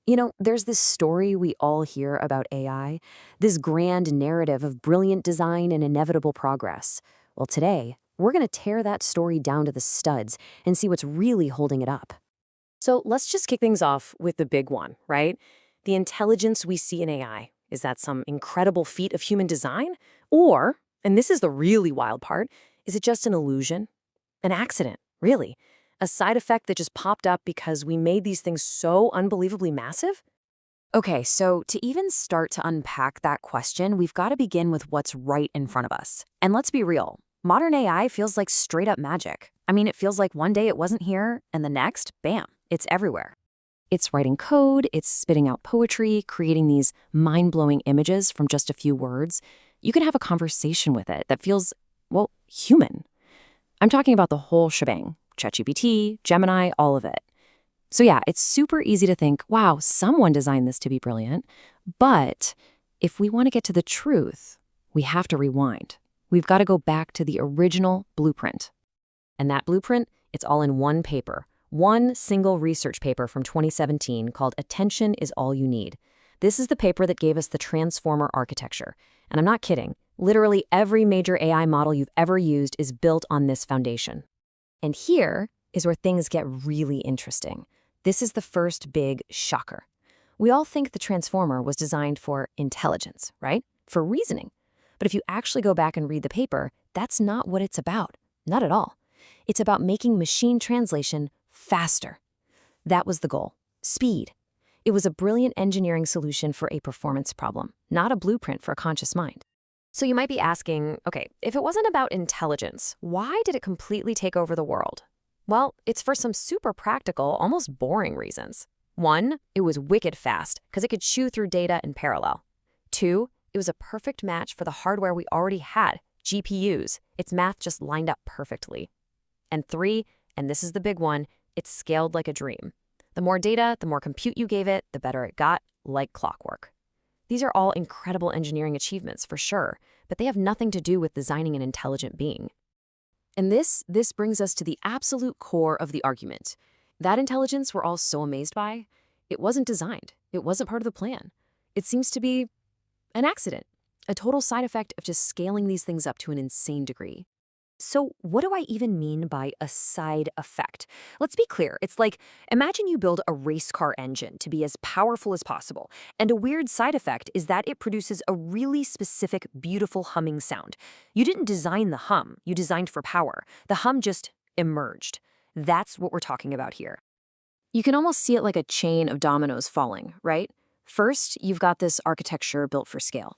There's this story we all hear about AI, this grand narrative of brilliant design and inevitable progress. Well, today, we're going to tear that story down to the studs and see what's really holding it up. So let's just kick things off with the big one, right? The intelligence we see in AI. Is that some incredible feat of human design? Or, and this is the really wild part, is it just an illusion? An accident, really? A side effect that just popped up because we made these things so unbelievably massive? Okay, so to even start to unpack that question, we've got to begin with what's right in front of us. And let's be real, modern AI feels like straight up magic. I mean, it feels like one day it wasn't here, and the next, bam, it's everywhere. It's writing code, it's spitting out poetry, creating these mind-blowing images from just a few words. You can have a conversation with it that feels, well, human. I'm talking about the whole shebang. ChatGPT, Gemini, all of it. So yeah, it's super easy to think, wow, someone designed this to be brilliant. But if we want to get to the truth, we have to rewind. We've got to go back to the original blueprint. And that blueprint, it's all in one paper. One single research paper from 2017 called Attention is All You Need. This is the paper that gave us the transformer architecture. And I'm not kidding. Literally every major AI model you've ever used is built on this foundation. And here is where things get really interesting. This is the first big shocker. We all think the transformer was designed for intelligence, right? For reasoning. But if you actually go back and read the paper, that's not what it's about. Not at all. It's about making machine translation faster. That was the goal. Speed. It was a brilliant engineering solution for a performance problem, not a blueprint for a conscious mind. So you might be asking, okay, if it wasn't about intelligence, why did it completely take over the world? Well, it's for some super practical, almost boring reasons. One, it was wicked fast because it could chew through data in parallel. Two, it was a perfect match for the hardware we already had, GPUs. Its math just lined up perfectly. And three, and this is the big one, it scaled like a dream. The more data, the more compute you gave it, the better it got, like clockwork. These are all incredible engineering achievements, for sure, but they have nothing to do with designing an intelligent being. And this brings us to the absolute core of the argument. That intelligence we're all so amazed by, it wasn't designed. It wasn't part of the plan. It seems to be an accident, a total side effect of just scaling these things up to an insane degree. So what do I even mean by a side effect? Let's be clear. It's like, imagine you build a race car engine to be as powerful as possible, and a weird side effect is that it produces a really specific, beautiful humming sound. You didn't design the hum, you designed for power. The hum just emerged. That's what we're talking about here. You can almost see it like a chain of dominoes falling, right? First, you've got this architecture built for scale.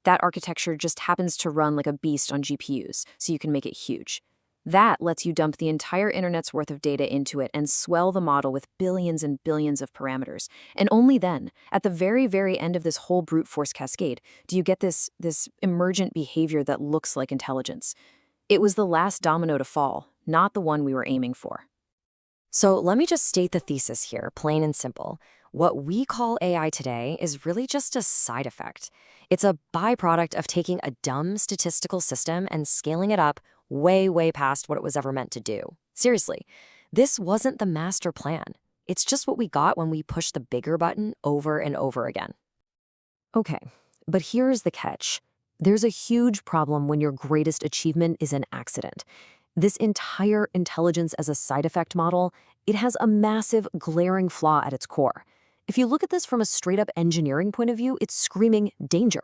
That architecture just happens to run like a beast on GPUs, so you can make it huge. That lets you dump the entire internet's worth of data into it and swell the model with billions and billions of parameters. And only then, at the very, very end of this whole brute force cascade, do you get this emergent behavior that looks like intelligence. It was the last domino to fall, not the one we were aiming for. So let me just state the thesis here, plain and simple. What we call AI today is really just a side effect. It's a byproduct of taking a dumb statistical system and scaling it up way, way past what it was ever meant to do. Seriously, this wasn't the master plan. It's just what we got when we pushed the bigger button over and over again. Okay, but here's the catch. There's a huge problem when your greatest achievement is an accident. This entire intelligence as a side effect model, it has a massive, glaring flaw at its core. If you look at this from a straight-up engineering point of view, it's screaming danger.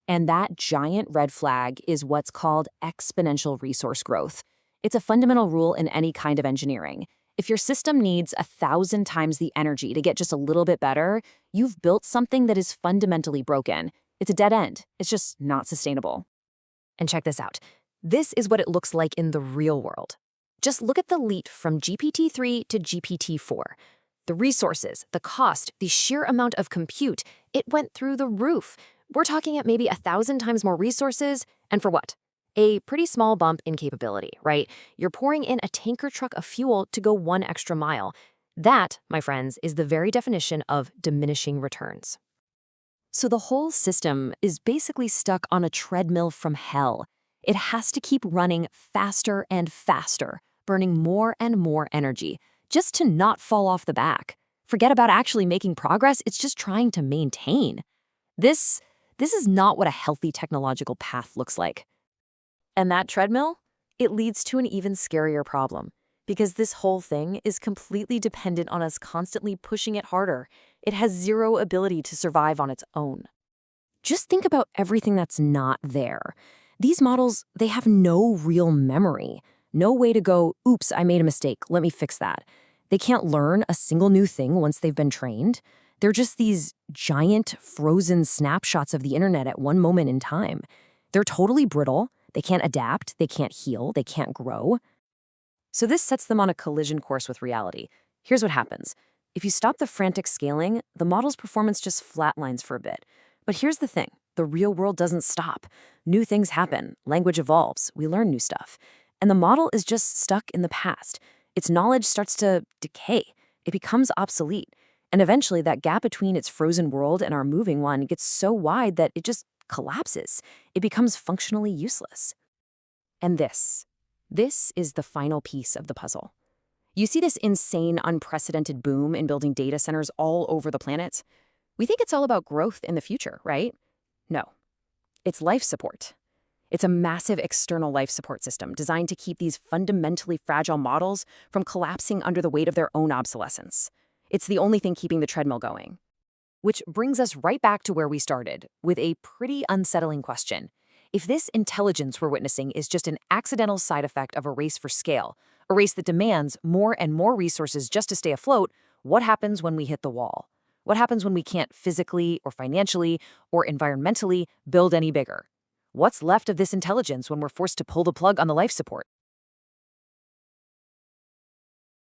And that giant red flag is what's called exponential resource growth. It's a fundamental rule in any kind of engineering. If your system needs 1,000 times the energy to get just a little bit better, you've built something that is fundamentally broken. It's a dead end. It's just not sustainable. And check this out. This is what it looks like in the real world. Just look at the leap from GPT-3 to GPT-4. The resources, the cost, the sheer amount of compute, it went through the roof. We're talking at maybe 1,000 times more resources, and for what? A pretty small bump in capability, right? You're pouring in a tanker truck of fuel to go 1 extra mile. That, my friends, is the very definition of diminishing returns. So the whole system is basically stuck on a treadmill from hell. It has to keep running faster and faster, burning more and more energy, just to not fall off the back. Forget about actually making progress, it's just trying to maintain. This, this is not what a healthy technological path looks like. And that treadmill? It leads to an even scarier problem, because this whole thing is completely dependent on us constantly pushing it harder. It has zero ability to survive on its own. Just think about everything that's not there. These models, they have no real memory, no way to go, oops, I made a mistake, let me fix that. They can't learn a single new thing once they've been trained. They're just these giant, frozen snapshots of the internet at one moment in time. They're totally brittle, they can't adapt, they can't heal, they can't grow. So this sets them on a collision course with reality. Here's what happens. If you stop the frantic scaling, the model's performance just flatlines for a bit. But here's the thing, the real world doesn't stop. New things happen, language evolves, we learn new stuff. And the model is just stuck in the past. Its knowledge starts to decay. It becomes obsolete. And eventually that gap between its frozen world and our moving one gets so wide that it just collapses. It becomes functionally useless. And this is the final piece of the puzzle. You see this insane, unprecedented boom in building data centers all over the planet? We think it's all about growth in the future, right? No. It's life support. It's a massive external life support system designed to keep these fundamentally fragile models from collapsing under the weight of their own obsolescence. It's the only thing keeping the treadmill going. Which brings us right back to where we started, with a pretty unsettling question. If this intelligence we're witnessing is just an accidental side effect of a race for scale, a race that demands more and more resources just to stay afloat, what happens when we hit the wall? What happens when we can't physically or financially or environmentally build any bigger? What's left of this intelligence when we're forced to pull the plug on the life support?